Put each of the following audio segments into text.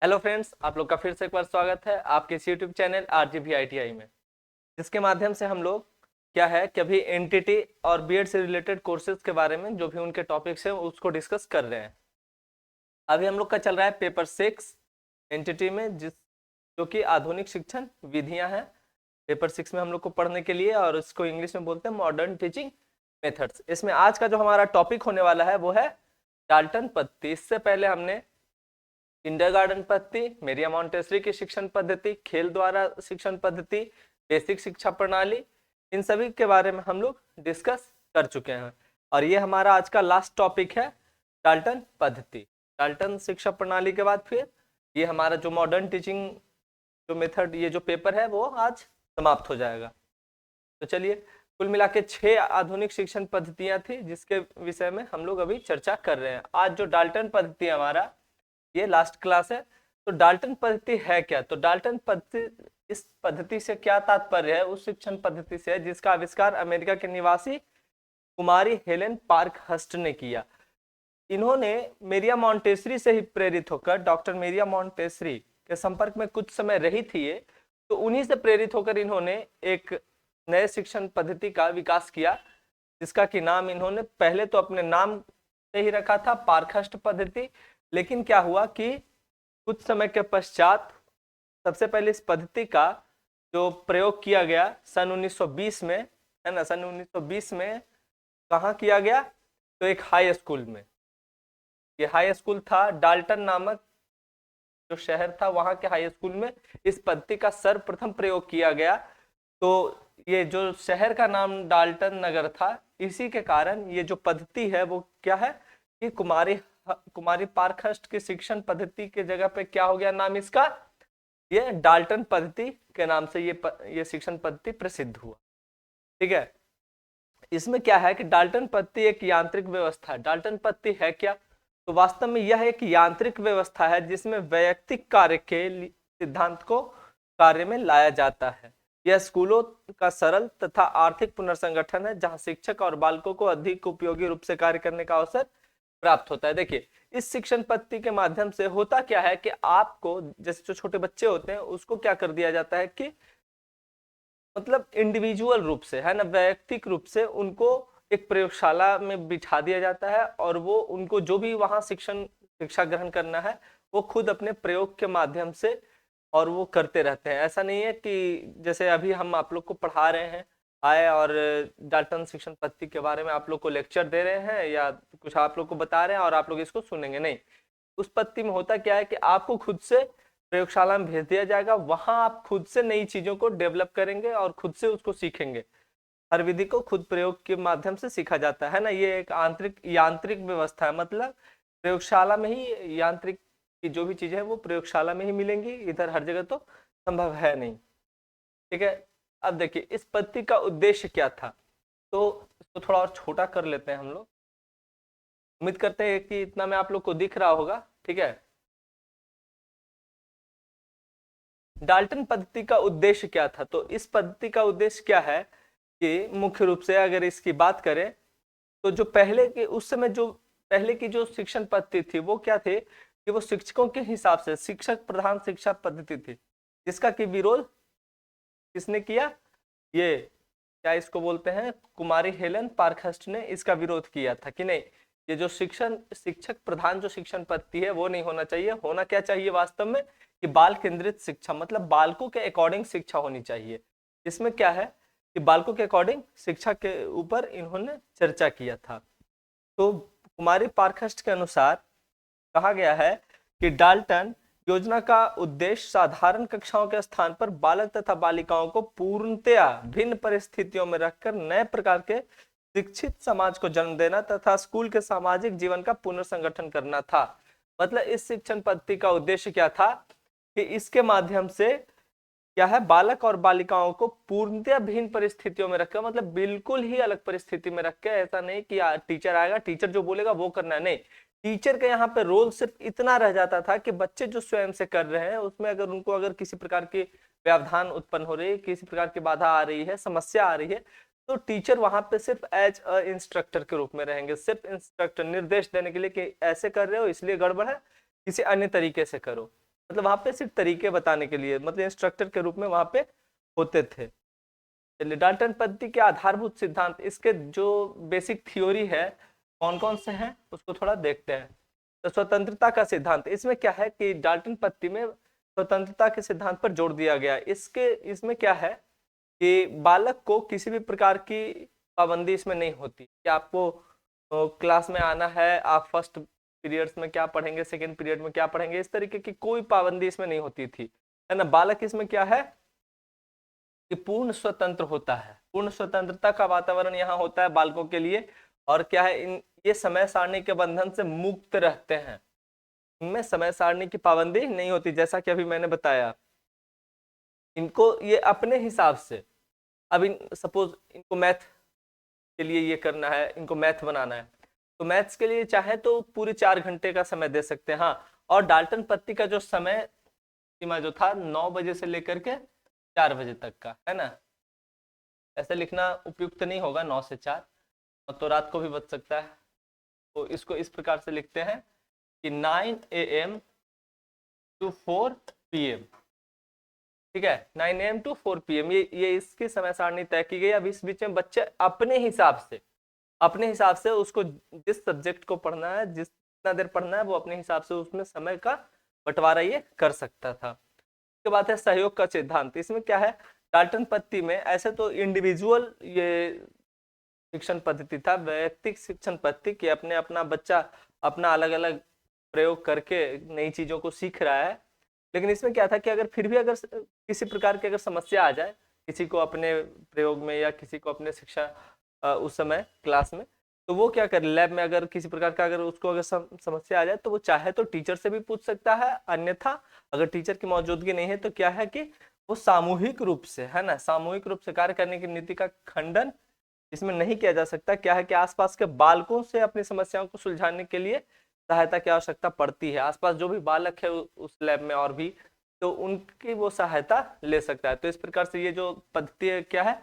Hello friends, आप लोग का फिर से एक बार स्वागत है आपके इस यूट्यूब चैनल RGV ITI में, जिसके माध्यम से हम लोग क्या है कि अभी एनटीटी और बीएड से रिलेटेड कोर्सेज के बारे में जो भी उनके टॉपिक्स हैं उसको डिस्कस कर रहे हैं। अभी हम लोग का चल रहा है पेपर 6 एनटीटी में, जो कि आधुनिक शिक्षण विधियां हैं। पेपर 6 में हम लोग को पढ़ने के लिए, और इसको इंग्लिश में बोलते हैं मॉडर्न टीचिंग मेथड्स। इसमें आज का जो हमारा टॉपिक होने वाला है वो है डाल्टन पद्धति। इससे पहले हमने किंडरगार्टन पद्धति, मेरिया मॉन्टेसरी की शिक्षण पद्धति, खेल द्वारा शिक्षण पद्धति, बेसिक शिक्षा प्रणाली, इन सभी के बारे में हम लोग डिस्कस कर चुके हैं। और ये हमारा आज का लास्ट टॉपिक है डाल्टन पद्धति। डाल्टन शिक्षा प्रणाली के बाद फिर ये हमारा जो मॉडर्न टीचिंग जो मेथड, ये जो पेपर है वो आज समाप्त हो जाएगा। तो चलिए, कुल मिला के 6 आधुनिक शिक्षण पद्धतियां थी जिसके विषय में हम लोग अभी चर्चा कर रहे हैं। आज जो डाल्टन पद्धति हमारा ये लास्ट क्लास है। तो डाल्टन पद्धति है क्या? तो डाल्टन पद्धति, इस पद्धति से क्या तात्पर्य है? उस शिक्षण पद्धति से जिसका आविष्कार अमेरिका के निवासी कुमारी हेलेन पार्कहर्स्ट ने किया। इन्होंने मेरिया मॉन्टेसरी से ही प्रेरित होकर, डॉक्टर मेरिया मॉन्टेसरी के संपर्क में कुछ समय रही थी ये, तो उन्हीं से प्रेरित होकर इन्होंने एक नए शिक्षण पद्धति का विकास किया, जिसका कि नाम इन्होंने पहले तो अपने नाम से ही रखा था, पार्कहर्स्ट पद्धति। लेकिन क्या हुआ कि कुछ समय के पश्चात सबसे पहले इस पद्धति का जो प्रयोग किया गया सन 1920 में, है ना, सन 1920 में कहाँ किया गया? तो एक हाई स्कूल में। ये हाई स्कूल था डाल्टन नामक जो शहर था, वहां के हाई स्कूल में इस पद्धति का सर्वप्रथम प्रयोग किया गया। तो ये जो शहर का नाम डाल्टन नगर था, इसी के कारण ये जो पद्धति है वो क्या है कि कुमारी पार्कहर्स्ट की शिक्षण पद्धति के जगह पे क्या हो गया नाम इसका? ये डाल्टन पद्धति के नाम से ये शिक्षण पद्धति प्रसिद्ध हुआ। ठीक है। इसमें क्या है कि डाल्टन पद्धति एक यांत्रिक व्यवस्था है। डाल्टन पद्धति है क्या? तो वास्तव में यह एक यांत्रिक व्यवस्था है जिसमें वैयक्तिक कार्य के सिद्धांत को कार्य में लाया जाता है। यह स्कूलों का सरल तथा आर्थिक पुनर्संगठन है, जहां शिक्षक और बालकों को अधिक उपयोगी रूप से कार्य करने का अवसर प्राप्त होता है। देखिए, इस शिक्षण पद्धति के माध्यम से होता क्या है कि आपको, जैसे जो छोटे बच्चे होते हैं उसको क्या कर दिया जाता है कि मतलब इंडिविजुअल रूप से, है ना, वैयक्तिक रूप से उनको एक प्रयोगशाला में बिठा दिया जाता है, और वो उनको जो भी वहां शिक्षा ग्रहण करना है वो खुद अपने प्रयोग के माध्यम से और वो करते रहते हैं। ऐसा नहीं है कि जैसे अभी हम आप लोग को पढ़ा रहे हैं, आए और डाल्टन शिक्षण पद्धति के बारे में आप लोग को लेक्चर दे रहे हैं या कुछ आप लोग को बता रहे हैं और आप लोग इसको सुनेंगे, नहीं। उस पद्धति में होता क्या है कि आपको खुद से प्रयोगशाला में भेज दिया जाएगा, वहां आप खुद से नई चीजों को डेवलप करेंगे और खुद से उसको सीखेंगे। हर विधि को खुद प्रयोग के माध्यम से सीखा जाता है ना। ये एक यांत्रिक व्यवस्था है, मतलब प्रयोगशाला में ही यांत्रिक की जो भी चीजें है वो प्रयोगशाला में ही मिलेंगी, इधर हर जगह तो संभव है नहीं। ठीक है। अब देखिए, इस पद्धति का उद्देश्य क्या था, तो इसको थोड़ा और छोटा कर लेते हैं हम लोग। उम्मीद करते हैं कि इतना में आप लोग को दिख रहा होगा। ठीक है। डाल्टन पद्धति का उद्देश्य क्या था? तो इस पद्धति का उद्देश्य क्या है कि मुख्य रूप से अगर इसकी बात करें तो जो पहले के उस समय जो पहले की जो शिक्षण पद्धति थी वो क्या थे कि वो शिक्षकों के हिसाब से शिक्षक प्रधान शिक्षा पद्धति थी, जिसका कि विरोध किसने किया? ये क्या इसको बोलते हैं, कुमारी हेलेन पार्कहर्स्ट ने इसका विरोध किया था कि नहीं, ये जो शिक्षक प्रधान जो शिक्षण पद्धति है वो नहीं होना चाहिए। होना क्या चाहिए वास्तव में कि बाल केंद्रित शिक्षा, मतलब बालकों के अकॉर्डिंग शिक्षा होनी चाहिए। इसमें क्या है कि बालकों के अकॉर्डिंग शिक्षा के ऊपर इन्होंने चर्चा किया था। तो कुमारी पार्कहर्स्ट के अनुसार कहा गया है कि डाल्टन योजना का उद्देश्य साधारण कक्षाओं के स्थान पर बालक तथा बालिकाओं को पूर्णतया भिन्न परिस्थितियों में रखकर नए प्रकार के शिक्षित समाज को जन्म देना तथा स्कूल के सामाजिक जीवन का पुनर्संगठन करना था। मतलब इस शिक्षण पद्धति का उद्देश्य क्या था कि इसके माध्यम से क्या है, बालक और बालिकाओं को पूर्णतया भिन्न परिस्थितियों में रखकर, मतलब बिल्कुल ही अलग परिस्थिति में रख के, ऐसा नहीं कि टीचर आएगा, टीचर जो बोलेगा वो करना है, नहीं। टीचर का यहाँ पे रोल सिर्फ इतना रह जाता था कि बच्चे जो स्वयं से कर रहे हैं उसमें अगर उनको अगर किसी प्रकार की व्यवधान उत्पन्न हो रही है, किसी प्रकार की बाधा आ रही है, समस्या आ रही है, तो टीचर वहां पे सिर्फ एज अ इंस्ट्रक्टर के रूप में रहेंगे, सिर्फ इंस्ट्रक्टर, निर्देश देने के लिए कि ऐसे कर रहे हो इसलिए गड़बड़ है, किसी अन्य तरीके से करो। मतलब वहां पे सिर्फ तरीके बताने के लिए, मतलब इंस्ट्रक्टर के रूप में वहां पे होते थे। चलिए, डाल्टन पद्धति के आधारभूत सिद्धांत, इसके जो बेसिक थ्योरी है कौन कौन से हैं उसको थोड़ा देखते हैं। तो स्वतंत्रता का सिद्धांत, इसमें क्या है कि डाल्टन पद्धति में स्वतंत्रता के सिद्धांत पर जोर दिया गया। इसमें क्या है कि बालक को किसी भी प्रकार की पाबंदी इसमें नहीं होती कि आपको क्लास में आना है, आप फर्स्ट पीरियड्स में क्या पढ़ेंगे, सेकंड पीरियड में क्या पढ़ेंगे, इस तरीके की कोई पाबंदी इसमें नहीं होती थी, है ना। बालक इसमें क्या है कि पूर्ण स्वतंत्र होता है, पूर्ण स्वतंत्रता का वातावरण यहाँ होता है बालकों के लिए। और क्या है, ये समय सारणी के बंधन से मुक्त रहते हैं, इनमें समय सारणी की पाबंदी नहीं होती। जैसा कि अभी मैंने बताया, इनको ये अपने हिसाब से, अब सपोज इनको मैथ के लिए ये करना है, इनको मैथ बनाना है, तो मैथ्स के लिए चाहे तो पूरे 4 घंटे का समय दे सकते हैं। हाँ, और डाल्टन पद्धति का जो समय सीमा जो था 9 बजे से लेकर के 4 बजे तक का, है ना। ऐसे लिखना उपयुक्त नहीं होगा 9 से 4, तो रात को भी बच सकता है। तो इसको इस प्रकार से लिखते हैं कि 9 AM to 4 PM, ठीक है, 9 AM to 4 PM, ये इसकी समय सारणी तय की गई। अब इस बीच में बच्चे अपने हिसाब से उसको जिस सब्जेक्ट को पढ़ना है, जितना देर पढ़ना है, वो अपने हिसाब से उसमें समय का बंटवारा ये कर सकता था। उसके बाद है सहयोग का सिद्धांत। इसमें क्या है, डाल्टन पद्धति में ऐसे तो इंडिविजुअल ये शिक्षण पद्धति था, वैयक्तिक शिक्षण पद्धति कि अपना बच्चा अपना अलग अलग प्रयोग करके नई चीजों को सीख रहा है। लेकिन इसमें क्या था कि अगर फिर भी अगर किसी प्रकार की अगर समस्या आ जाए किसी को अपने प्रयोग में या किसी को अपने शिक्षा उस समय क्लास में, तो वो क्या करे, लैब में अगर किसी प्रकार का अगर उसको अगर समस्या आ जाए तो वो चाहे तो टीचर से भी पूछ सकता है, अन्यथा अगर टीचर की मौजूदगी नहीं है तो क्या है कि वो सामूहिक रूप से, है ना, सामूहिक रूप से कार्य करने की नीति का खंडन इसमें नहीं किया जा सकता। क्या है कि आसपास के बालकों से अपनी समस्याओं को सुलझाने के लिए सहायता की आवश्यकता पड़ती है। आसपास जो भी बालक है उस लैब में और भी, तो उनकी वो सहायता ले सकता है। तो इस प्रकार से ये जो पद्धति है क्या है,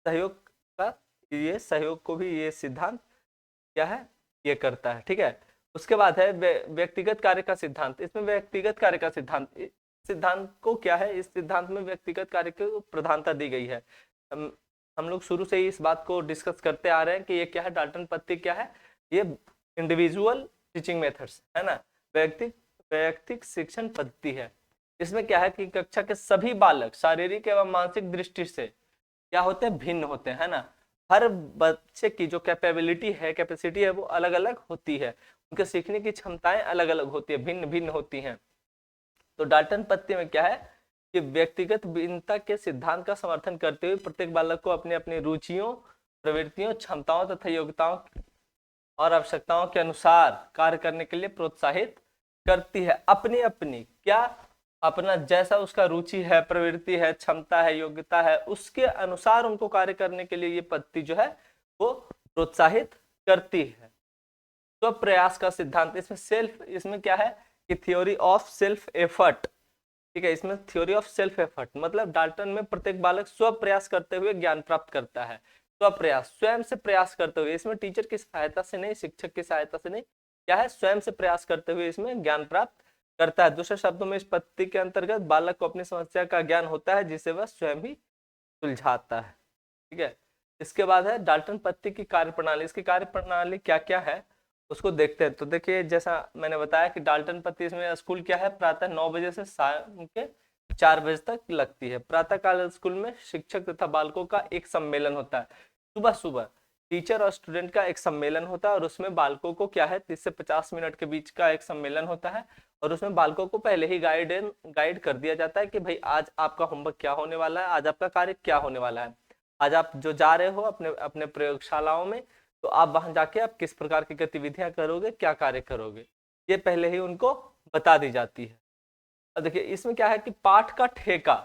सहयोग का, ये सहयोग को भी ये सिद्धांत क्या है, ये करता है, ठीक है। उसके बाद है व्यक्तिगत कार्य का सिद्धांत। इसमें व्यक्तिगत कार्य का सिद्धांत को क्या है, इस सिद्धांत में व्यक्तिगत कार्य को प्रधानता दी गई है। हम लोग शुरू से ही इस बात को डिस्कस करते आ रहे हैं कि ये क्या है, डाल्टन पद्धति क्या है, ये इंडिविजुअल टीचिंग मेथड्स, है ना, वैयक्तिक शिक्षण पद्धति है। इसमें क्या है कि कक्षा के सभी बालक शारीरिक एवं मानसिक दृष्टि से क्या होते हैं, भिन्न होते हैं, है ना। हर बच्चे की जो कैपेसिटी है वो अलग अलग होती है, उनके सीखने की क्षमताएं अलग अलग होती है, भिन्न भिन्न होती हैं। तो डाल्टन पद्धति में क्या है कि व्यक्तिगत भिन्नता के सिद्धांत का समर्थन करते हुए प्रत्येक बालक को अपनी अपनी रुचियों, प्रवृत्तियों, क्षमताओं तथा योग्यताओं और आवश्यकताओं के अनुसार कार्य करने के लिए प्रोत्साहित करती है। अपनी अपनी क्या, अपना जैसा उसका रुचि है, प्रवृत्ति है, क्षमता है, योग्यता है, उसके अनुसार उनको कार्य करने के लिए ये पद्धति जो है वो प्रोत्साहित करती है। तो प्रयास का सिद्धांत, इसमें क्या है कि थ्योरी ऑफ सेल्फ एफर्ट, ठीक है। इसमें थ्योरी ऑफ सेल्फ एफर्ट मतलब डाल्टन में प्रत्येक बालक स्व प्रयास करते हुए ज्ञान प्राप्त करता है। स्वप्रयास, स्वयं से प्रयास करते हुए, इसमें टीचर की सहायता से नहीं, शिक्षक की सहायता से नहीं, क्या है, स्वयं से प्रयास करते हुए इसमें ज्ञान प्राप्त करता है। दूसरे शब्दों में इस पद्धति के अंतर्गत बालक को अपनी समस्या का ज्ञान होता है जिसे वह स्वयं ही सुलझाता है, ठीक है। इसके बाद है डाल्टन पद्धति की कार्यप्रणाली। इसकी कार्यप्रणाली क्या क्या है उसको देखते हैं। तो देखिए, जैसा मैंने बताया कि डाल्टन पद्धति में स्कूल क्या है, प्रातः 9 बजे से शाम के 4 बजे तक लगती है। प्रातः काल स्कूल में शिक्षक तथा बालकों का एक सम्मेलन होता है। सुबह सुबह टीचर और स्टूडेंट का एक सम्मेलन होता है और उसमें बालकों को क्या है 30 से 50 मिनट के बीच का एक सम्मेलन होता है। और उसमें बालकों को पहले ही गाइड कर दिया जाता है कि भाई आज आपका होमवर्क क्या होने वाला है, आज आपका कार्य क्या होने वाला है, आज आप जो जा रहे हो अपने अपने प्रयोगशालाओं में, तो आप वहां जाके आप किस प्रकार की गतिविधियां करोगे, क्या कार्य करोगे, ये पहले ही उनको बता दी जाती है। अब देखिए, इसमें क्या है कि पाठ का ठेका,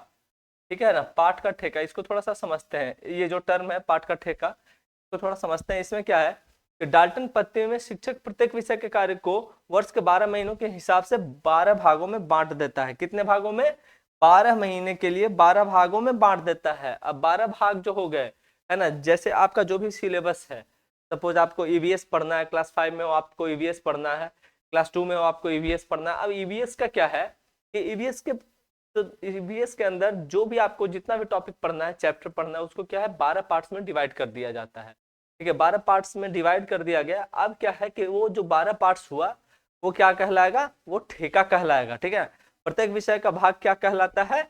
ठीक है ना, पाठ का ठेका, इसको थोड़ा सा समझते हैं। ये जो टर्म है पाठ का ठेका, इसको थोड़ा समझते हैं। इसमें क्या है कि डाल्टन पद्धति में शिक्षक प्रत्येक विषय के कार्य को वर्ष के 12 महीनों के हिसाब से 12 भागों में बांट देता है। कितने भागों में, 12 महीने के लिए 12 भागों में बांट देता है। अब 12 भाग जो हो गए, है ना, जैसे आपका जो भी सिलेबस है, सपोज आपको ईवीएस पढ़ना है, क्लास 5 में हो आपको ईवीएस पढ़ना है, क्लास 2 में हो आपको ईवीएस पढ़ना है। अब ईवीएस का क्या है कि ईवीएस के, तो ईवीएस के अंदर जो भी आपको जितना भी टॉपिक पढ़ना है, चैप्टर पढ़ना है, उसको क्या है 12 पार्ट्स में डिवाइड कर दिया जाता है। ठीक है, 12 पार्ट्स में डिवाइड कर दिया गया। अब क्या है कि वो जो 12 पार्ट्स हुआ वो क्या कहलाएगा, वो ठेका कहलाएगा। ठीक है, प्रत्येक विषय का भाग क्या कहलाता है,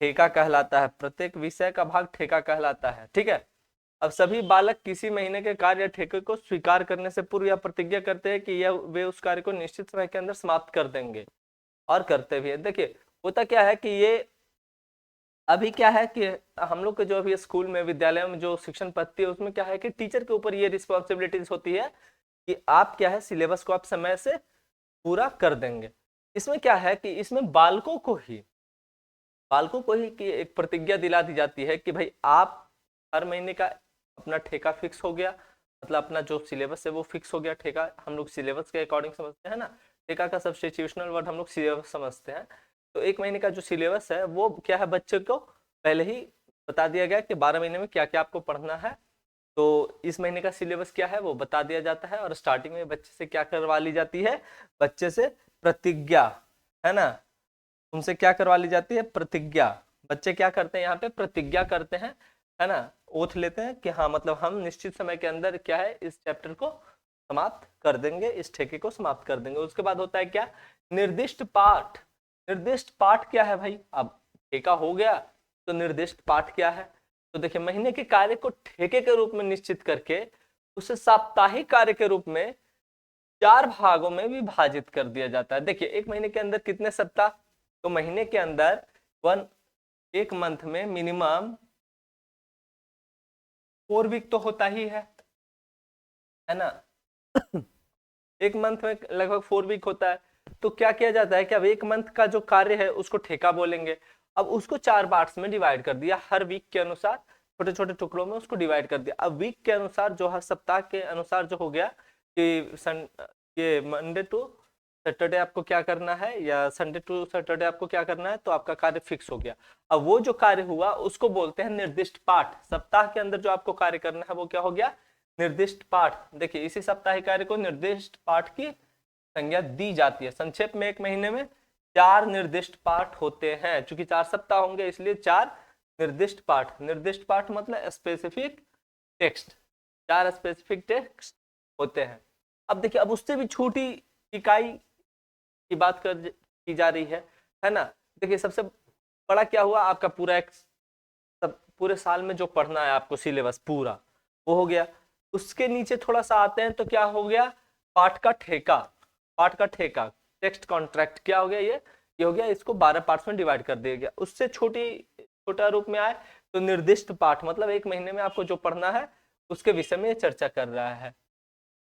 ठेका कहलाता है। प्रत्येक विषय का भाग ठेका कहलाता है। ठीक है, अब सभी बालक किसी महीने के कार्य या ठेके को स्वीकार करने से पूर्व यह प्रतिज्ञा करते हैं कि यह वे उस कार्य को निश्चित समय के अंदर समाप्त कर देंगे, और करते भी है। देखिए होता क्या है कि ये अभी क्या है कि हम लोग के जो अभी स्कूल में, विद्यालय में जो शिक्षण पद्धति है, उसमें क्या है कि टीचर के ऊपर ये रिस्पॉन्सिबिलिटीज होती है कि आप क्या है सिलेबस को आप समय से पूरा कर देंगे। इसमें क्या है कि इसमें बालकों को ही कि एक प्रतिज्ञा दिला दी जाती है कि भाई आप हर महीने का अपना ठेका फिक्स हो गया, मतलब अपना जो सिलेबस है वो फिक्स हो गया। ठेका हम लोग सिलेबस के अकॉर्डिंग समझते हैं ना, ठेका का सब्स्टिट्यूशनल वर्ड हम लोग सिलेबस समझते हैं। तो एक महीने का जो सिलेबस है वो क्या है बच्चे को पहले ही बता दिया गया कि 12 महीने में क्या क्या आपको पढ़ना है। तो इस महीने का सिलेबस क्या है वो बता दिया जाता है, और स्टार्टिंग में बच्चे से क्या करवा ली जाती है, बच्चे से प्रतिज्ञा, है ना, उनसे क्या करवा ली जाती है, प्रतिज्ञा। बच्चे क्या करते हैं यहाँ पे, प्रतिज्ञा करते हैं, है ना, ओथ लेते हैं कि हाँ मतलब हम निश्चित समय के अंदर क्या है इस चैप्टर को समाप्त कर देंगे, इस ठेके को समाप्त कर देंगे। उसके बाद होता है क्या, निर्दिष्ट पाठ। निर्दिष्ट पाठ क्या है भाई, अब ठेका हो गया तो निर्दिष्ट पाठ क्या है। तो देखिए महीने के कार्य को ठेके के रूप में निश्चित करके उसे साप्ताहिक कार्य के रूप में 4 भागों में विभाजित कर दिया जाता है। देखिए एक महीने के अंदर कितने सप्ताह, तो महीने के अंदर एक मंथ में मिनिमम 4 वीक तो होता ही है ना। एक मंथ में लगभग 4 वीक होता है। तो क्या किया जाता है कि अब एक मंथ का जो कार्य है उसको ठेका बोलेंगे। अब उसको 4 पार्ट्स में डिवाइड कर दिया, हर वीक के अनुसार छोटे छोटे टुकड़ों में उसको डिवाइड कर दिया। अब वीक के अनुसार जो हर सप्ताह के अनुसार जो हो गया कि ये मंडे टू सैटरडे आपको क्या करना है, या संडे टू सैटरडे आपको क्या करना है, तो आपका कार्य फिक्स हो गया। अब वो जो कार्य हुआ उसको बोलते हैं निर्दिष्ट पाठ। सप्ताह के अंदर जो आपको कार्य करना है वो क्या हो गया, निर्दिष्ट पाठ। देखिए इसी साप्ताहिक कार्य को निर्दिष्ट पाठ की संज्ञा दी जाती है। संक्षेप में एक महीने में 4 निर्दिष्ट पाठ होते हैं, क्योंकि 4 सप्ताह होंगे इसलिए 4 निर्दिष्ट पाठ। निर्दिष्ट पाठ मतलब स्पेसिफिक टेक्स्ट, 4 स्पेसिफिक टेक्स्ट होते हैं। अब देखिए अब उससे भी छोटी इकाई की बात की जा रही है ना। देखिए सबसे बड़ा क्या हुआ, आपका पूरा एक सब पूरे साल में जो पढ़ना है आपको सिलेबस पूरा वो हो गया। उसके नीचे थोड़ा सा आते हैं तो क्या हो गया, पाठ का ठेका। पाठ का ठेका, टेक्स्ट कॉन्ट्रैक्ट क्या हो गया, ये हो गया, इसको 12 पार्ट्स में डिवाइड कर दिया गया। उससे छोटा रूप में आए तो निर्दिष्ट पाठ, मतलब एक महीने में आपको जो पढ़ना है उसके विषय में चर्चा कर रहा है।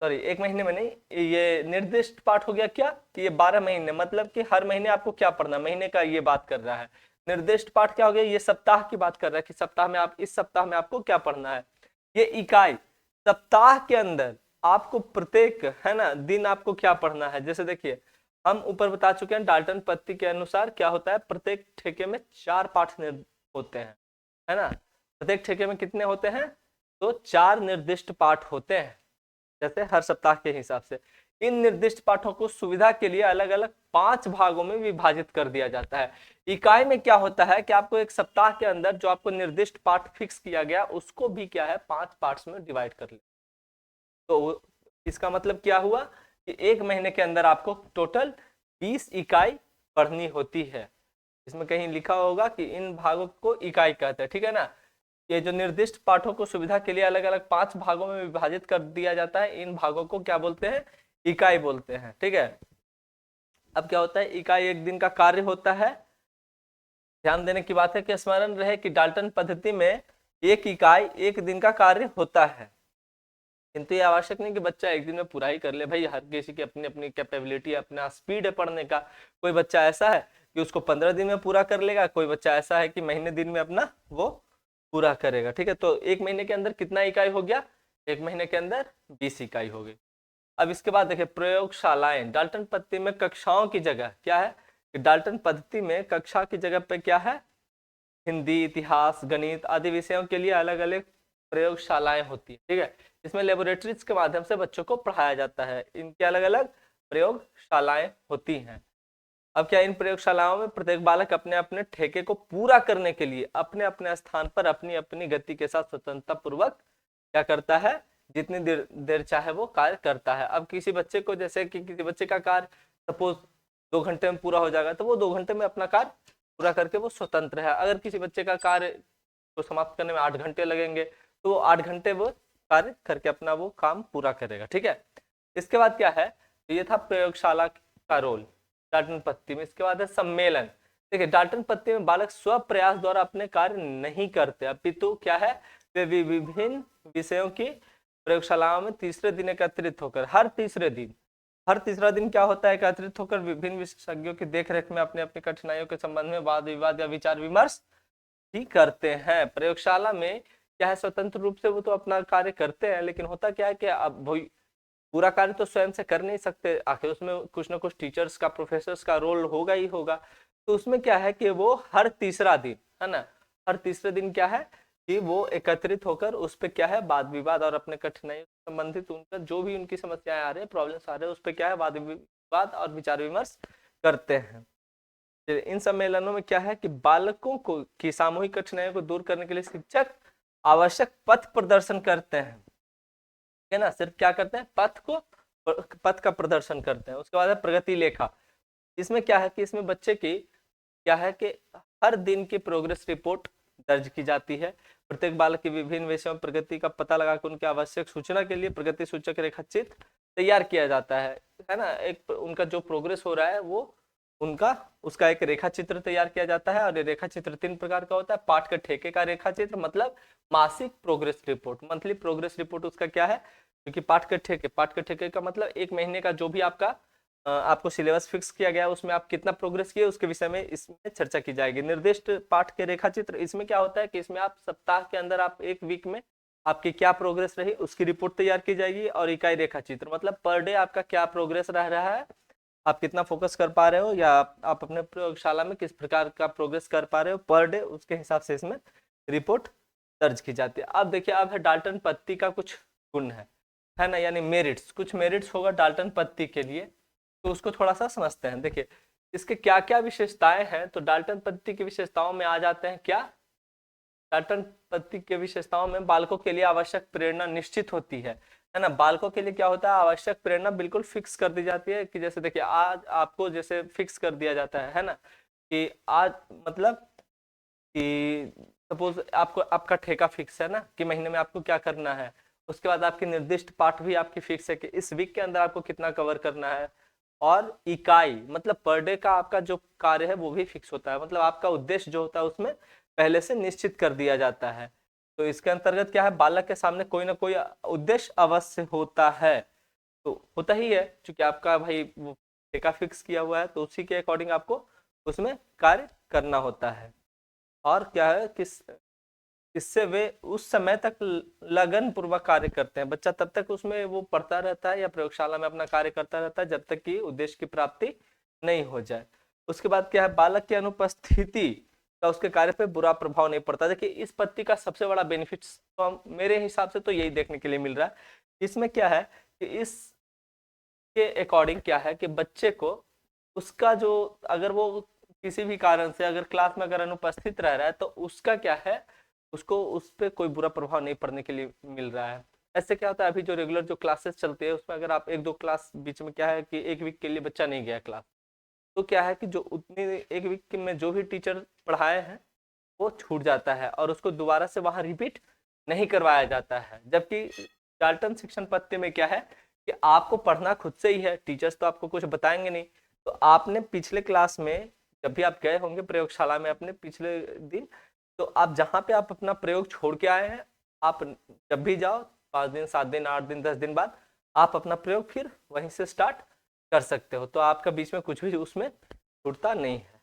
सॉरी एक महीने में नहीं, ये निर्दिष्ट पाठ हो गया क्या, कि ये 12 महीने, मतलब कि हर महीने आपको क्या पढ़ना, महीने का ये बात कर रहा है। निर्दिष्ट पाठ क्या हो गया, ये सप्ताह की बात कर रहा है कि सप्ताह में आप इस सप्ताह में आपको क्या पढ़ना है। ये इकाई, सप्ताह के अंदर आपको प्रत्येक, है ना, दिन आपको क्या पढ़ना है। जैसे देखिए हम ऊपर बता चुके हैं डाल्टन पद्धति के अनुसार क्या होता है, प्रत्येक ठेके में 4 पाठ होते हैं, है ना। प्रत्येक ठेके में कितने होते हैं, तो 4 निर्दिष्ट पाठ होते हैं, जैसे हर सप्ताह के हिसाब से। इन निर्दिष्ट पाठों को सुविधा के लिए अलग अलग 5 भागों में विभाजित कर दिया जाता है। इकाई में क्या होता है कि आपको एक सप्ताह के अंदर जो आपको निर्दिष्ट पाठ फिक्स किया गया उसको भी क्या है 5 पार्ट्स में डिवाइड कर ले। तो इसका मतलब क्या हुआ कि एक महीने के अंदर आपको टोटल 20 इकाई पढ़नी होती है। इसमें कहीं लिखा होगा कि इन भागों को इकाई कहते हैं, ठीक है ना। ये जो निर्दिष्ट पाठों को सुविधा के लिए अलग अलग 5 भागों में विभाजित कर दिया जाता है, इन भागों को क्या बोलते हैं, इकाई बोलते हैं। ठीक है, अब क्या होता है, इकाई एक दिन का कार्य होता है। ध्यान देने की बात है कि स्मरण रहे कि डाल्टन पद्धति में एक इकाई एक दिन का कार्य होता है, किंतु ये आवश्यक नहीं कि बच्चा एक दिन में पूरा ही कर ले। भाई हर किसी की अपनी अपनी कैपेबिलिटी, अपना स्पीड है पढ़ने का। कोई बच्चा ऐसा है कि उसको 15 दिन में पूरा कर लेगा, कोई बच्चा ऐसा है कि महीने दिन में अपना वो पूरा करेगा। ठीक है, तो एक महीने के अंदर कितना इकाई हो गया, एक महीने के अंदर 20 इकाई हो गई। अब इसके बाद देखिए प्रयोगशालाएं। डाल्टन पद्धति में कक्षाओं की जगह क्या है, कि डाल्टन पद्धति में कक्षा की जगह पे क्या है, हिंदी, इतिहास, गणित आदि विषयों के लिए अलग अलग प्रयोगशालाएं होती है। ठीक है, इसमें लेबोरेटरीज के माध्यम से बच्चों को पढ़ाया जाता है, इनके अलग अलग प्रयोगशालाएं होती हैं। अब क्या इन प्रयोगशालाओं में प्रत्येक बालक अपने अपने ठेके को पूरा करने के लिए अपने अपने स्थान पर अपनी अपनी गति के साथ स्वतंत्रता पूर्वक क्या करता है, जितनी देर देर चाहे वो कार्य करता है। अब किसी बच्चे को, जैसे कि किसी बच्चे का कार्य सपोज 2 घंटे में पूरा हो जाएगा, तो वो 2 घंटे में अपना कार्य पूरा करके वो स्वतंत्र है। अगर किसी बच्चे का कार्य को समाप्त करने में 8 घंटे लगेंगे, तो वो 8 घंटे वो कार्य करके अपना वो काम पूरा करेगा। ठीक है, इसके बाद क्या है, ये था प्रयोगशाला का रोल डाल्टन पत्ती में। इसके बाद है सम्मेलन। देखिए, डाल्टन पत्ती में बालक स्व प्रयास द्वारा अपने कार्य नहीं करते, अपितु क्या है, वे विभिन्न विषयों की प्रयोगशालाओं में तीसरे दिन एकत्रित होकर हर तीसरा दिन क्या होता है, एकत्रित होकर विभिन्न विशेषज्ञों की देखरेख में अपने अपनी कठिनाइयों के संबंध में वाद विवाद या विचार विमर्श ही करते हैं। प्रयोगशाला में क्या है, स्वतंत्र रूप से वो तो अपना कार्य करते हैं, लेकिन होता क्या है कि अब पूरा कार्य तो स्वयं से कर नहीं सकते, आखिर उसमें कुछ ना कुछ टीचर्स का, प्रोफेसर्स का रोल होगा ही होगा। तो उसमें क्या है कि वो हर तीसरा दिन, है ना, हर तीसरे दिन क्या है कि वो एकत्रित होकर उस पर क्या है, वाद विवाद और अपने कठिनाइयों से संबंधित उनका जो भी उनकी समस्याएं आ रही है, प्रॉब्लम्स आ रहे हैं, उस पर क्या है, वाद विवाद और विचार विमर्श करते हैं। इन सम्मेलनों में क्या है कि बालकों को की सामूहिक कठिनाइयों को दूर करने के लिए शिक्षक आवश्यक पथ प्रदर्शन करते हैं, है ना, सिर्फ क्या करते हैं, पथ का प्रदर्शन करते हैं। उसके बाद है प्रगति लेखा। इसमें क्या है कि इसमें बच्चे की क्या है कि हर दिन की प्रोग्रेस रिपोर्ट दर्ज की जाती है। प्रत्येक बालक की विभिन्न विषयों में प्रगति का पता लगाकर उनकी आवश्यक सूचना के लिए प्रगति सूचक रेखाचित्र तैयार किया जाता है ना। एक उनका जो प्रोग्रेस हो रहा है वो उसका एक रेखा चित्र तैयार किया जाता है। और ये रेखा चित्र 3 प्रकार का होता है। पाठ के ठेके का रेखा चित्र मतलब मासिक progress report, monthly progress report उसका क्या है, क्योंकि पाठ के ठेके का मतलब 1 महीने का जो भी आपको सिलेबस फिक्स किया गया है उसमें आप कितना प्रोग्रेस किए उसके विषय में इसमें चर्चा की जाएगी। निर्दिष्ट पाठ के रेखा चित्र, इसमें क्या होता है कि इसमें आप सप्ताह के अंदर आप 1 वीक में आपकी क्या प्रोग्रेस रही उसकी रिपोर्ट तैयार की जाएगी। और इकाई रेखा चित्र मतलब पर डे आपका क्या प्रोग्रेस रह रहा है, आप कितना फोकस कर पा रहे हो, या आप अपने प्रयोगशाला में किस प्रकार का प्रोग्रेस कर पा रहे हो पर डे, उसके हिसाब से इसमें रिपोर्ट दर्ज की जाती है। अब देखिए, अब है डाल्टन पत्ती का कुछ गुण है ना, यानी मेरिट्स, कुछ मेरिट्स होगा डाल्टन पत्ती के लिए, तो उसको थोड़ा सा समझते हैं। देखिए, इसके क्या क्या विशेषताएं हैं, तो डाल्टन पत्ती की विशेषताओं में आ जाते हैं क्या, डाल्टन पत्ती के विशेषताओं में बालकों के लिए आवश्यक प्रेरणा निश्चित होती है ना। बालकों के लिए क्या होता है, आवश्यक प्रेरणा बिल्कुल फिक्स कर दी जाती है कि जैसे देखिए, आज आपको जैसे फिक्स कर दिया जाता है ना, कि आज मतलब कि सपोज आपको आपका ठेका फिक्स है ना कि महीने में आपको क्या करना है। उसके बाद आपकी निर्दिष्ट पाठ भी आपकी फिक्स है कि इस वीक के अंदर आपको कितना कवर करना है। और इकाई मतलब पर डे का आपका जो कार्य है वो भी फिक्स होता है, मतलब आपका उद्देश्य जो होता है उसमें पहले से निश्चित कर दिया जाता है। तो इसके अंतर्गत क्या है, बालक के सामने कोई ना कोई उद्देश्य अवश्य होता है, तो होता ही है क्योंकि आपका भाई वो ठेका फिक्स किया हुआ है, तो उसी के अकॉर्डिंग आपको उसमें कार्य करना होता है। और क्या है, इससे वे उस समय तक लगन पूर्वक कार्य करते हैं। बच्चा तब तक उसमें वो पढ़ता रहता है या प्रयोगशाला में अपना कार्य करता रहता है जब तक कि उद्देश्य की प्राप्ति नहीं हो जाए। उसके बाद क्या है, बालक की अनुपस्थिति का उसके कार्य पे बुरा प्रभाव नहीं पड़ता। देखिए, इस पत्ती का सबसे बड़ा बेनिफिट तो मेरे हिसाब से तो यही देखने के लिए मिल रहा है। इसमें क्या है कि इसके अकॉर्डिंग क्या है कि बच्चे को उसका जो, अगर वो किसी भी कारण से अगर क्लास में अगर अनुपस्थित रह रहा है तो उसका क्या है, उसको उस पर कोई बुरा प्रभाव नहीं पड़ने के लिए मिल रहा है। ऐसे क्या होता है, अभी जो रेगुलर जो क्लासेस चलती है उसमें अगर आप 1-2 क्लास बीच में क्या है कि 1 वीक के लिए बच्चा नहीं गया क्लास, तो क्या है कि जो उतनी 1 वीक में जो भी टीचर पढ़ाए हैं वो छूट जाता है और उसको दोबारा से वहां रिपीट नहीं करवाया जाता है। जबकि डाल्टन शिक्षण पद्धति में क्या है कि आपको पढ़ना खुद से ही है, टीचर्स तो आपको कुछ बताएंगे नहीं। तो आपने पिछले क्लास में जब भी आप गए होंगे प्रयोगशाला में अपने पिछले दिन, तो आप जहाँ पे आप अपना प्रयोग छोड़ के आए हैं, आप जब भी जाओ 5 दिन 7 दिन 8 दिन 10 दिन बाद आप अपना प्रयोग फिर वहीं से स्टार्ट कर सकते हो, तो आपका बीच में कुछ भी उसमें छूटता नहीं है।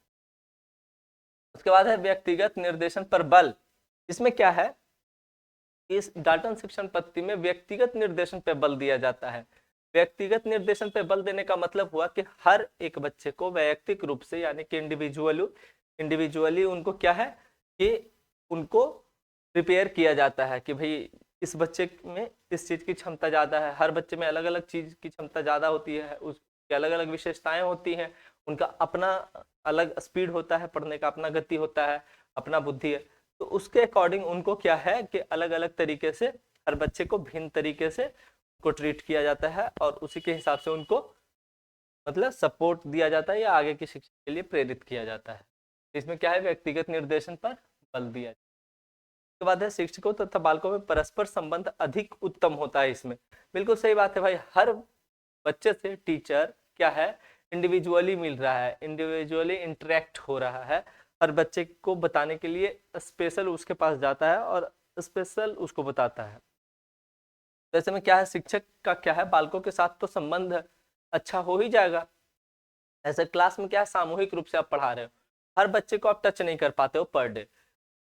उसके बाद है व्यक्तिगत निर्देशन पर बल। इसमें क्या है, इस डाल्टन शिक्षण पद्धति में व्यक्तिगत निर्देशन पर बल दिया जाता है। व्यक्तिगत निर्देशन पर बल देने का मतलब हुआ कि हर एक बच्चे को वैयक्तिक रूप से यानी कि इंडिविजुअली उनको क्या है कि उनको प्रिपेयर किया जाता है कि भाई इस बच्चे में इस चीज की क्षमता ज्यादा है। हर बच्चे में अलग अलग चीज की क्षमता ज्यादा होती है, उसकी अलग अलग विशेषताएं होती हैं, उनका अपना अलग स्पीड होता है पढ़ने का, अपना गति होता है, अपना बुद्धि है। तो उसके अकॉर्डिंग उनको क्या है कि अलग अलग तरीके से हर बच्चे को भिन्न तरीके से उनको ट्रीट किया जाता है और उसी के हिसाब से उनको मतलब सपोर्ट दिया जाता है या आगे की शिक्षा के लिए प्रेरित किया जाता है। इसमें क्या है, व्यक्तिगत निर्देशन पर बल दिया जाता है। उसके बाद है शिक्षकों तथा बालकों में परस्पर संबंध अधिक उत्तम होता है। इसमें बिल्कुल सही बात है भाई, हर बच्चे से टीचर क्या है, इंडिविजुअली मिल रहा है, इंडिविजुअली इंटरेक्ट हो रहा है, हर बच्चे को बताने के लिए स्पेशल उसके पास जाता है और स्पेशल उसको बताता है। तो ऐसे में क्या है, शिक्षक का क्या है, बालकों के साथ तो संबंध अच्छा हो ही जाएगा। ऐसे क्लास में क्या है, सामूहिक रूप से आप पढ़ा रहे हो, हर बच्चे को आप टच नहीं कर पाते हो पर डे।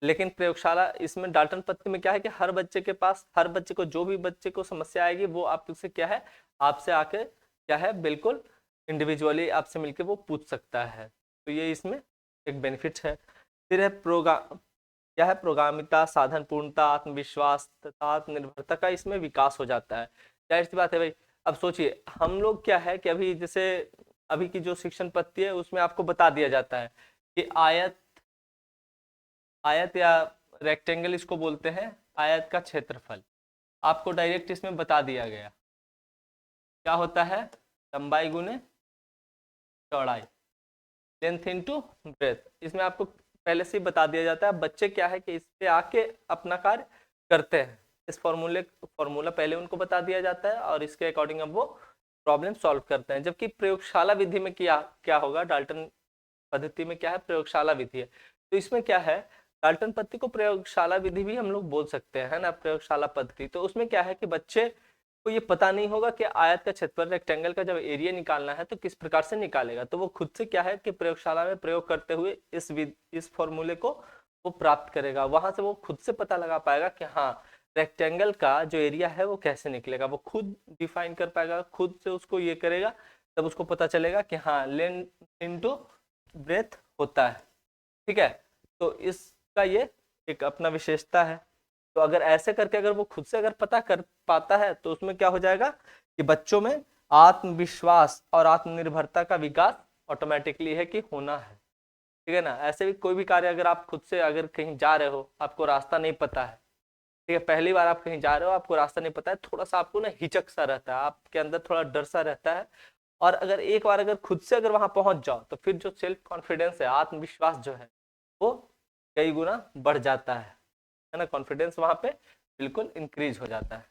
लेकिन प्रयोगशाला इसमें डाल्टन पद्धति में क्या है कि हर बच्चे के पास, हर बच्चे को, जो भी बच्चे को समस्या आएगी वो आपसे क्या है, आपसे आके क्या है, बिल्कुल इंडिविजुअली आपसे मिलके वो पूछ सकता है। तो ये इसमें एक बेनिफिट है। फिर है प्रोग्राम, क्या है, प्रोग्रामिता, साधन पूर्णता, आत्मविश्वास तथा आत्मनिर्भरता का इसमें विकास हो जाता है। जाहिर सी बात है भाई। अब सोचिए हम लोग क्या है कि अभी जैसे अभी की जो शिक्षण पद्धति है उसमें आपको बता दिया जाता है कि आयत, आयत या रेक्टेंगल इसको बोलते हैं, आयत का क्षेत्रफल आपको डायरेक्ट इसमें बता दिया गया क्या होता है, लंबाई गुने चौड़ाई, लेंथ इनटू ब्रेथ। इसमें आपको पहले से ही बता दिया जाता है, बच्चे क्या है कि इस पे आके अपना कार्य करते हैं। इस फॉर्मूला पहले उनको बता दिया जाता है और इसके अकॉर्डिंग अब वो प्रॉब्लम सॉल्व करते हैं। जबकि प्रयोगशाला विधि में क्या होगा, डाल्टन पद्धति में क्या है, प्रयोगशाला विधि है। तो इसमें क्या है, डाल्टन पद्धति को प्रयोगशाला विधि भी हम लोग बोल सकते हैं, है ना, प्रयोगशाला पद्धति। तो उसमें क्या है कि बच्चे को ये पता नहीं होगा कि आयत का क्षेत्रफल, रेक्टेंगल का जब एरिया निकालना है तो किस प्रकार से निकालेगा। तो वो खुद से क्या है कि प्रयोगशाला में प्रयोग करते हुए इस फॉर्मूले को वो प्राप्त करेगा। वहां से वो खुद से पता लगा पाएगा कि हाँ, रेक्टेंगल का जो एरिया है वो कैसे निकलेगा, वो खुद डिफाइन कर पाएगा, खुद से उसको ये करेगा, तब उसको पता चलेगा कि हाँ, लेंथ इनटू ब्रेथ होता है। ठीक है, तो इसका ये एक अपना विशेषता है। तो अगर ऐसे करके अगर वो खुद से अगर पता कर पाता है तो उसमें क्या हो जाएगा कि बच्चों में आत्मविश्वास और आत्मनिर्भरता का विकास ऑटोमेटिकली है कि होना है। ठीक है ना। ऐसे भी कोई भी कार्य अगर आप खुद से अगर कहीं जा रहे हो, आपको रास्ता नहीं पता है, ठीक है, पहली बार आप कहीं जा रहे हो, आपको रास्ता नहीं पता है, थोड़ा सा आपको ना हिचक सा रहता है, आपके अंदर थोड़ा डर सा रहता है। और अगर एक बार अगर खुद से अगर वहां पहुंच जाओ तो फिर जो सेल्फ कॉन्फिडेंस है, आत्मविश्वास जो है वो कई गुना बढ़ जाता है ना, कॉन्फिडेंस वहां पे बिल्कुल इंक्रीज हो जाता है।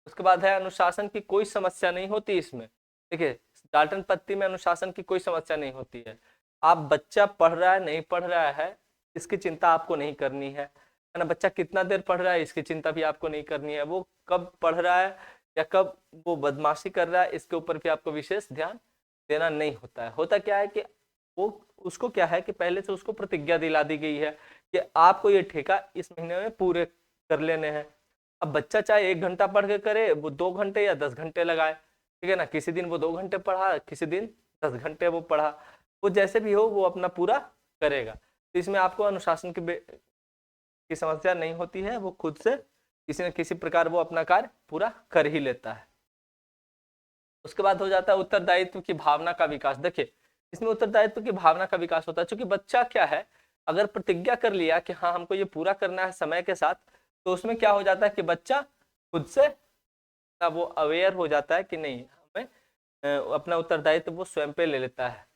उसके बाद है अनुशासन की कोई समस्या नहीं होती इसमें। देखिए डाल्टन पद्धति में अनुशासन की कोई समस्या नहीं होती है। आप बच्चा पढ़ रहा है नहीं पढ़ रहा है इसकी चिंता आपको नहीं करनी है ना, बच्चा कितना देर पढ़ रहा है इसकी चिंता भी आपको नहीं करनी है, वो कब पढ़ रहा है या कब वो बदमाशी कर रहा है इसके ऊपर भी आपको विशेष ध्यान देना नहीं होता है। होता क्या है कि वो उसको क्या है कि पहले से उसको प्रतिज्ञा दिला दी गई है कि आपको ये ठेका इस महीने में पूरे कर लेने हैं। अब बच्चा चाहे 1 घंटा पढ़ के करे, वो 2 घंटे या 10 घंटे लगाए, ठीक है ना, किसी दिन वो 2 घंटे पढ़ा, किसी दिन 10 घंटे वो पढ़ा, वो जैसे भी हो वो अपना पूरा करेगा। तो इसमें आपको अनुशासन की समस्या नहीं होती है, वो खुद से किसी न किसी प्रकार वो अपना कार्य पूरा कर ही लेता है। उसके बाद हो जाता है उत्तरदायित्व की भावना का विकास। देखिए इसमें उत्तरदायित्व की भावना का विकास होता है, क्योंकि बच्चा क्या है, अगर प्रतिज्ञा कर लिया कि हाँ हमको ये पूरा करना है समय के साथ, तो उसमें क्या हो जाता है कि बच्चा खुद से वो अवेयर हो जाता है कि नहीं, हमें अपना उत्तरदायित्व वो स्वयं पे ले लेता है।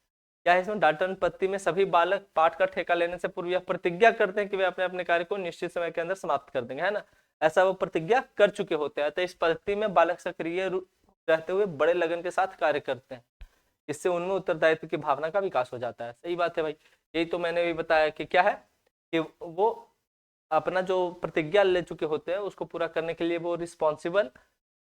क्या है इसमें, डाल्टन पद्धति में सभी बालक पाठ का ठेका लेने से पूर्व यह प्रतिज्ञा करते हैं कि वे अपने अपने कार्य को निश्चित समय के अंदर समाप्त कर देंगे, है ना, ऐसा वो प्रतिज्ञा कर चुके होते हैं। तो इस पद्धति में बालक सक्रिय रहते हुए बड़े लगन के साथ कार्य करते हैं, इससे उनमें उत्तरदायित्व की भावना का विकास हो जाता है। सही बात है भाई, यही तो मैंने भी बताया कि क्या है कि वो अपना जो प्रतिज्ञा ले चुके होते हैं उसको पूरा करने के लिए वो रिस्पॉन्सिबल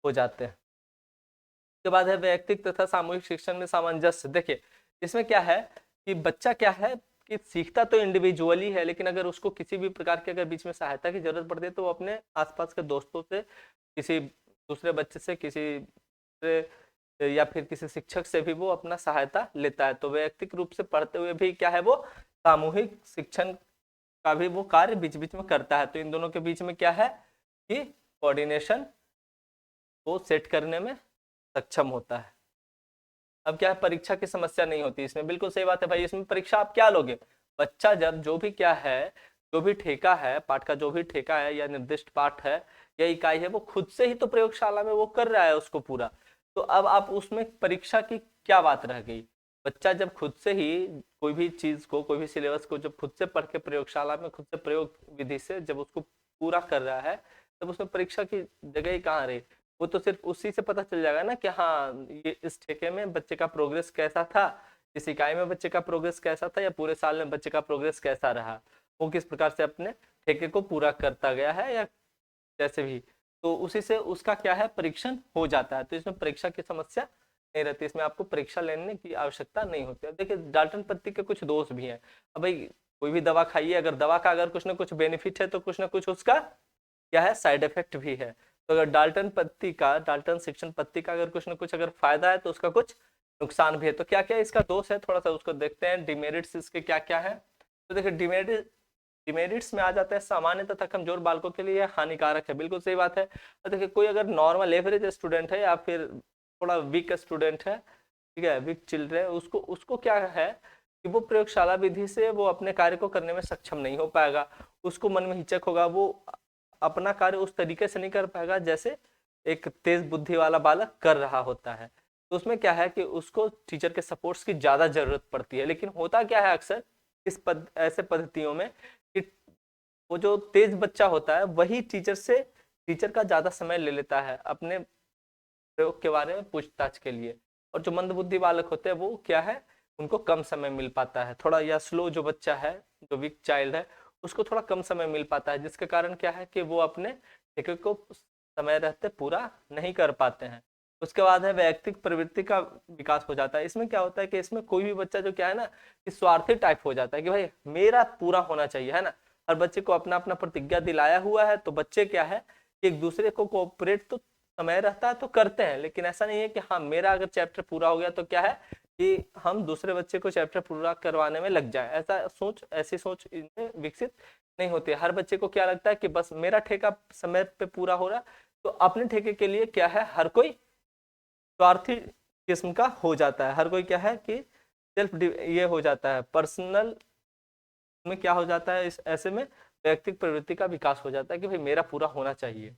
हो जाते हैं। उसके बाद है व्यक्तिगत तथा सामूहिक शिक्षण में सामंजस्य। देखिए इसमें क्या है कि बच्चा क्या है कि सीखता तो इंडिविजुअली है, लेकिन अगर उसको किसी भी प्रकार की अगर बीच में सहायता की जरूरत पड़ती है तो वो अपने आसपास के दोस्तों से, किसी दूसरे बच्चे से, किसी दूसरे या फिर किसी शिक्षक से भी वो अपना सहायता लेता है। तो व्यक्तिगत रूप से पढ़ते हुए भी क्या है, वो सामूहिक शिक्षण का भी वो कार्य बीच बीच में करता है। तो इन दोनों के बीच में क्या है कि कोऑर्डिनेशन को सेट करने में सक्षम होता है। अब क्या है, परीक्षा की समस्या नहीं होती इसमें, बिल्कुल सही बात है भाई। इसमें परीक्षा आप क्या लोगे, बच्चा जब जो भी क्या है, जो भी ठेका है पाठ का, जो भी ठेका है या निर्दिष्ट पाठ है या इकाई है, वो खुद से ही तो प्रयोगशाला में वो कर रहा है उसको पूरा। तो अब आप उसमें परीक्षा की क्या बात रह गई। बच्चा जब खुद से ही कोई भी चीज को, कोई भी सिलेबस को जब खुद से पढ़ के प्रयोगशाला में खुद से प्रयोग विधि से जब उसको पूरा कर रहा है, तब उसमें परीक्षा की जगह ही कहाँ रही। वो तो सिर्फ उसी से पता चल जाएगा ना कि हाँ ये इस ठेके में बच्चे का प्रोग्रेस कैसा था, इस इकाई में बच्चे का प्रोग्रेस कैसा था, या पूरे साल में बच्चे का प्रोग्रेस कैसा रहा, वो किस प्रकार से अपने ठेके को पूरा करता गया है या जैसे भी। तो उसी से उसका क्या है, परीक्षण हो जाता है। तो इसमें परीक्षा की समस्या नहीं रहती, इसमें आपको परीक्षा लेने की आवश्यकता नहीं होती। अब देखिए डाल्टन पत्ती के कुछ दोष भी हैं। अब भाई कोई भी दवा खाइए, अगर दवा का अगर कुछ ना कुछ बेनिफिट है तो कुछ ना कुछ उसका क्या है, साइड इफेक्ट भी है। तो अगर डाल्टन पत्ती का, डाल्टन शिक्षण पत्ती का अगर कुछ ना कुछ अगर फायदा है तो उसका कुछ नुकसान भी है। तो क्या क्या इसका दोष है, थोड़ा सा उसको देखते हैं। डिमेरिट्स इसके क्या क्या है। तो देखिए डिमेरिट्स में आ जाता है, सामान्य तथा कमजोर बालकों के लिए हानिकारक है, बिल्कुल सही बात है। और देखिए कोई अगर नॉर्मल एवरेज स्टूडेंट है या फिर थोड़ा वीक स्टूडेंट है, ठीक है, वीक चिल्ड्रन, उसको उसको क्या है कि वो प्रयोगशाला विधि से वो अपने कार्य को करने में सक्षम नहीं हो पाएगा। उसको मन में हिचक होगा, वो अपना कार्य उस तरीके से नहीं कर पाएगा जैसे एक तेज बुद्धि वाला बालक कर रहा होता है। तो उसमें क्या है कि उसको टीचर के सपोर्ट्स की ज्यादा जरूरत पड़ती है। लेकिन होता क्या है अक्सर ऐसे पद्धतियों में कि वो जो तेज बच्चा होता है वही टीचर का ज्यादा समय ले लेता है अपने प्रयोग के बारे में पूछताछ के लिए। और जो मंदबुद्धि बालक होते हैं वो क्या है, उनको कम समय मिल पाता है थोड़ा, या स्लो जो बच्चा है, जो वीक चाइल्ड है, उसको थोड़ा कम समय मिल पाता है, जिसके कारण क्या है कि वो अपने ठेके को समय रहते पूरा नहीं कर पाते हैं। उसके बाद है वैयक्तिक प्रवृत्ति का विकास हो जाता है। इसमें क्या होता है कि इसमें कोई भी बच्चा जो क्या है ना, कि स्वार्थी टाइप हो जाता है कि भाई मेरा पूरा होना चाहिए, है ना। हर बच्चे को अपना अपना प्रतिज्ञा दिलाया हुआ है, तो बच्चे क्या है कि एक दूसरे को कोऑपरेट तो समय रहता है तो करते हैं, लेकिन ऐसा नहीं है कि हाँ मेरा अगर चैप्टर पूरा हो गया तो क्या है कि हम दूसरे बच्चे को चैप्टर पूरा करवाने में लग जाए। ऐसी सोच इनमें विकसित नहीं होती है। हर बच्चे को क्या लगता है कि बस मेरा ठेका समय पे पूरा हो रहा, तो अपने ठेके के लिए क्या है, हर कोई स्वार्थी किस्म का हो जाता है। हर कोई क्या है कि ये हो जाता है, पर्सनल में क्या हो जाता है, इस ऐसे में व्यक्तिगत प्रवृत्ति का विकास हो जाता है कि भाई मेरा पूरा होना चाहिए।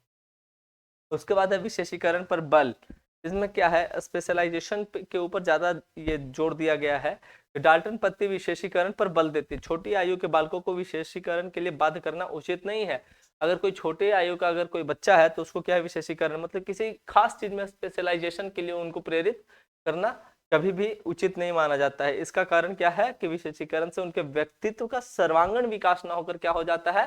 उसके बाद है विशेषीकरण पर बल। इसमें क्या है, स्पेशलाइजेशन के ऊपर ज्यादा ये जोर दिया गया है। डाल्टन पत्ती विशेषीकरण पर बल देती है। छोटी आयु के बालकों को विशेषीकरण के लिए बाध्य करना उचित नहीं है। अगर कोई छोटे आयु का अगर कोई बच्चा है तो उसको क्या है, विशेषीकरण मतलब किसी खास चीज में स्पेशलाइजेशन के लिए उनको प्रेरित करना कभी भी उचित नहीं माना जाता है। इसका कारण क्या है कि विशेषीकरण से उनके व्यक्तित्व का सर्वांगीण विकास ना होकर क्या हो जाता है,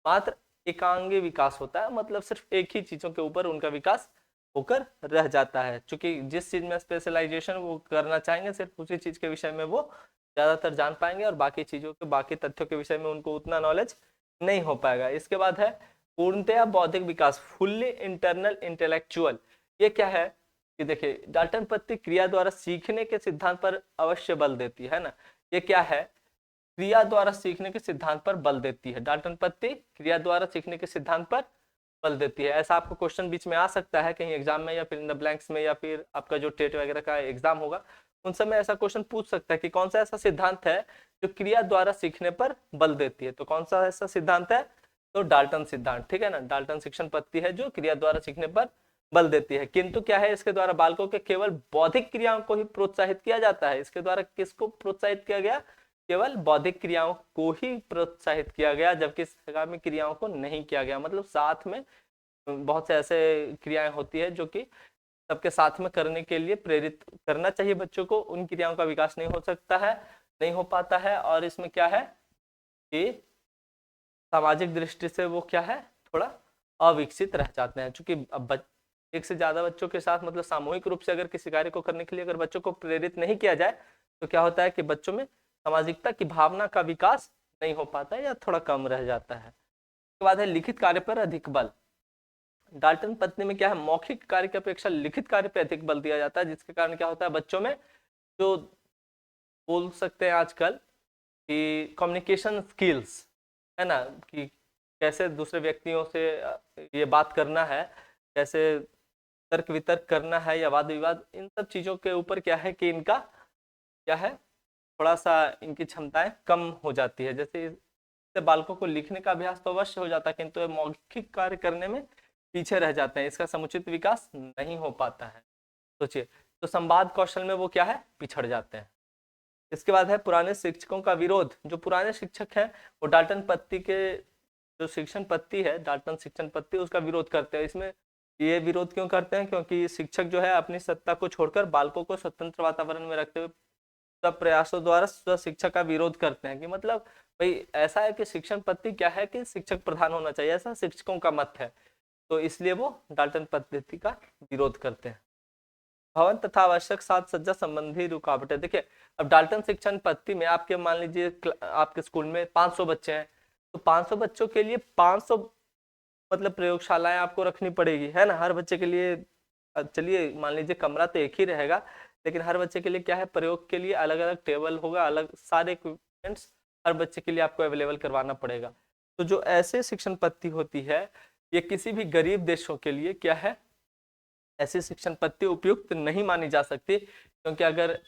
मात्र एकांगी विकास होता है। मतलब सिर्फ एक ही चीजों के ऊपर उनका विकास होकर रह जाता है, क्योंकि जिस चीज में स्पेशलाइजेशन वो करना चाहेंगे सिर्फ उसी चीज के विषय में वो ज्यादातर जान पाएंगे, और बाकी चीजों के, बाकी तथ्यों के विषय में उनको उतना नॉलेज नहीं हो पाएगा। इसके बाद है पूर्णतया बौद्धिक विकास, फुल्ली इंटरनल इंटेलेक्चुअल। ये क्या है कि देखिए डाल्टन पत्ती क्रिया द्वारा सीखने के सिद्धांत पर अवश्य बल देती है ना। ये क्या है, क्रिया द्वारा सीखने के सिद्धांत पर बल देती है। डाल्टन पत्ती क्रिया द्वारा सीखने के सिद्धांत पर बल देती है। ऐसा आपको क्वेश्चन बीच में आ सकता है कहीं एग्जाम में, या फिर इन द ब्लैंक्स में, या फिर आपका जो टेट वगैरह का एग्जाम होगा उन समय ऐसा क्वेश्चन पूछ सकता है कि कौन सा ऐसा सिद्धांत है जो क्रिया द्वारा सीखने पर बल देती है। तो कौन सा ऐसा सिद्धांत है, तो डाल्टन सिद्धांत, ठीक है ना। डाल्टन शिक्षण पद्धति है जो क्रिया द्वारा सीखने पर बल देती है। किंतु क्या है, इसके द्वारा बालकों के केवल बौद्धिक क्रियाओं को ही प्रोत्साहित किया जाता है। इसके द्वारा किसको प्रोत्साहित किया गया, केवल बौद्धिक क्रियाओं को ही प्रोत्साहित किया गया, जबकि आगामी क्रियाओं को नहीं किया गया। मतलब साथ में बहुत से ऐसे क्रियाएं होती है जो कि सबके साथ में करने के लिए प्रेरित करना चाहिए बच्चों को, उन क्रियाओं का विकास नहीं हो सकता है, नहीं हो पाता है। और इसमें क्या है कि सामाजिक दृष्टि से वो क्या है, थोड़ा अविकसित रह जाते हैं। क्योंकि अब एक से ज्यादा बच्चों के साथ मतलब सामूहिक रूप से अगर किसी कार्य को करने के लिए अगर बच्चों को प्रेरित नहीं किया जाए तो क्या होता है कि बच्चों में सामाजिकता की भावना का विकास नहीं हो पाता है या थोड़ा कम रह जाता है। उसके बाद है लिखित कार्य पर अधिक बल। डाल्टन पत्नी में क्या है, मौखिक कार्य की अपेक्षा लिखित कार्य पर अधिक बल दिया जाता है, जिसके कारण क्या होता है बच्चों में जो बोल सकते हैं आजकल कि कम्युनिकेशन स्किल्स, है ना, कि कैसे दूसरे व्यक्तियों से ये बात करना है, कैसे तर्क वितर्क करना है या वाद विवाद, इन सब चीजों के ऊपर क्या है कि इनका क्या है, थोड़ा सा इनकी क्षमताएं कम हो जाती है। जैसे इससे बालकों को लिखने का अभ्यास तो अवश्य हो जाता है, किंतु मौखिक कार्य करने में पीछे रह जाते हैं, इसका समुचित विकास नहीं हो पाता है। सोचिए, तो संवाद कौशल में वो क्या है, पिछड़ जाते हैं। इसके बाद है पुराने शिक्षकों का विरोध। जो पुराने शिक्षक हैं वो डाल्टन पत्ती के जो शिक्षण पत्ती है, डाल्टन शिक्षण पत्ती, उसका विरोध करते हैं। इसमें ये विरोध क्यों करते हैं, क्योंकि शिक्षक जो है अपनी सत्ता को छोड़कर बालकों को स्वतंत्र वातावरण में रखते हुए सब प्रयासों द्वारा स्व शिक्षा का विरोध करते हैं। कि मतलब भाई ऐसा है कि शिक्षण पद्धति क्या है कि शिक्षक प्रधान होना चाहिए, ऐसा शिक्षकों का मत है, तो इसलिए वो डाल्टन पद्धति का विरोध करते हैं। भवन तथा आवश्यक साज सज्जा संबंधी रुकावटें। देखिए, अब डाल्टन शिक्षण पद्धति में आपके मान लीजिए आपके स्कूल में 500 बच्चे हैं, तो 500 बच्चों के लिए 500 मतलब प्रयोगशालाएं आपको रखनी पड़ेगी, है ना, हर बच्चे के लिए। चलिए मान लीजिए कमरा तो एक ही रहेगा, लेकिन हर बच्चे के लिए क्या है, प्रयोग के लिए अलग अलग टेबल होगा, अलग सारे इक्विपमेंट्स हर बच्चे के लिए आपको अवेलेबल करवाना पड़ेगा। तो जो ऐसे शिक्षण पद्धति होती है, ये किसी भी गरीब देशों के लिए क्या है, ऐसी शिक्षण पद्धति उपयुक्त नहीं मानी जा सकती, क्योंकि अगर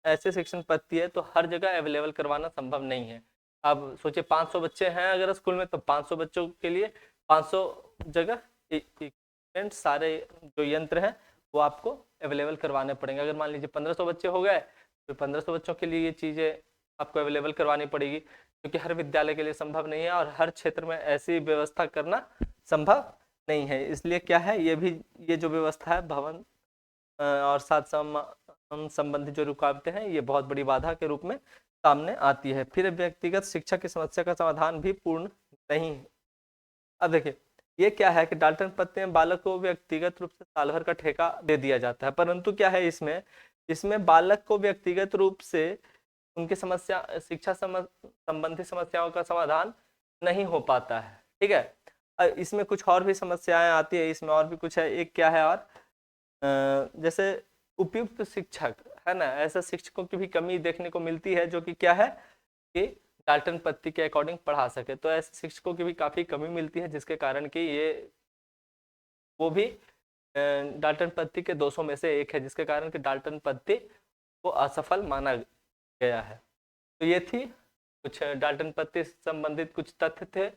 ऐसे शिक्षण पद्धति है तो हर जगह अवेलेबल करवाना संभव नहीं है। अब सोचिए 500 बच्चे हैं अगर स्कूल में, तो 500 बच्चों के लिए 500 जगह सारे जो यंत्र हैं वो आपको अवेलेबल करवाने पड़ेंगे। अगर मान लीजिए 1500 बच्चे हो गए, तो 1500 बच्चों के लिए ये चीज़ें आपको अवेलेबल करवानी पड़ेगी, क्योंकि हर विद्यालय के लिए संभव नहीं है और हर क्षेत्र में ऐसी व्यवस्था करना संभव नहीं है। इसलिए क्या है, ये जो व्यवस्था है भवन और साथ संबंधी जो रुकावटें हैं, ये बहुत बड़ी बाधा के रूप में सामने आती है। फिर व्यक्तिगत शिक्षा की समस्या का समाधान भी पूर्ण नहीं। अब देखिए, ये क्या है कि डाल्टन पद्धति में बालक को व्यक्तिगत रूप से साल भर का ठेका दे दिया जाता है, परंतु क्या है इसमें बालक को व्यक्तिगत रूप से उनकी समस्या शिक्षा संबंधी समस्याओं का समाधान नहीं हो पाता है। ठीक है, इसमें कुछ और भी समस्याएं आती है, इसमें और भी कुछ है। एक क्या है, और जैसे उपयुक्त शिक्षक, है ना, ऐसे शिक्षकों की भी कमी देखने को मिलती है, जो कि क्या है कि डाल्टन पद्धति के अकॉर्डिंग पढ़ा सके। तो ऐसे शिक्षकों की भी काफ़ी कमी मिलती है, जिसके कारण कि वो भी डाल्टन पद्धति के दोषों में से एक है, जिसके कारण कि डाल्टन पद्धति को असफल माना गया है। तो ये थी कुछ डाल्टन पद्धति से संबंधित कुछ तथ्य थे,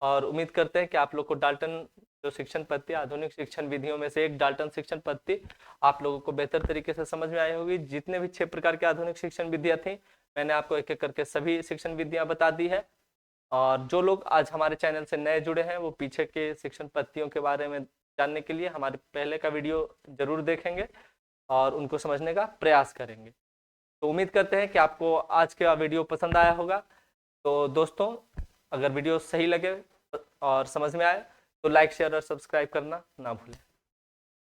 और उम्मीद करते हैं कि आप लोग को डाल्टन जो शिक्षण पद्धति, आधुनिक शिक्षण विधियों में से एक डाल्टन शिक्षण पद्धति आप लोगों को बेहतर तरीके से समझ में आई होगी। जितने भी 6 प्रकार के आधुनिक शिक्षण विधियां थी, मैंने आपको एक एक करके सभी शिक्षण विधियां बता दी है। और जो लोग आज हमारे चैनल से नए जुड़े हैं, वो पीछे के शिक्षण पद्धतियों के बारे में जानने के लिए हमारे पहले का वीडियो जरूर देखेंगे और उनको समझने का प्रयास करेंगे। तो उम्मीद करते हैं कि आपको आज का वीडियो पसंद आया होगा। तो दोस्तों, अगर वीडियो सही लगे और समझ में आए तो लाइक, शेयर और सब्सक्राइब करना ना भूलें।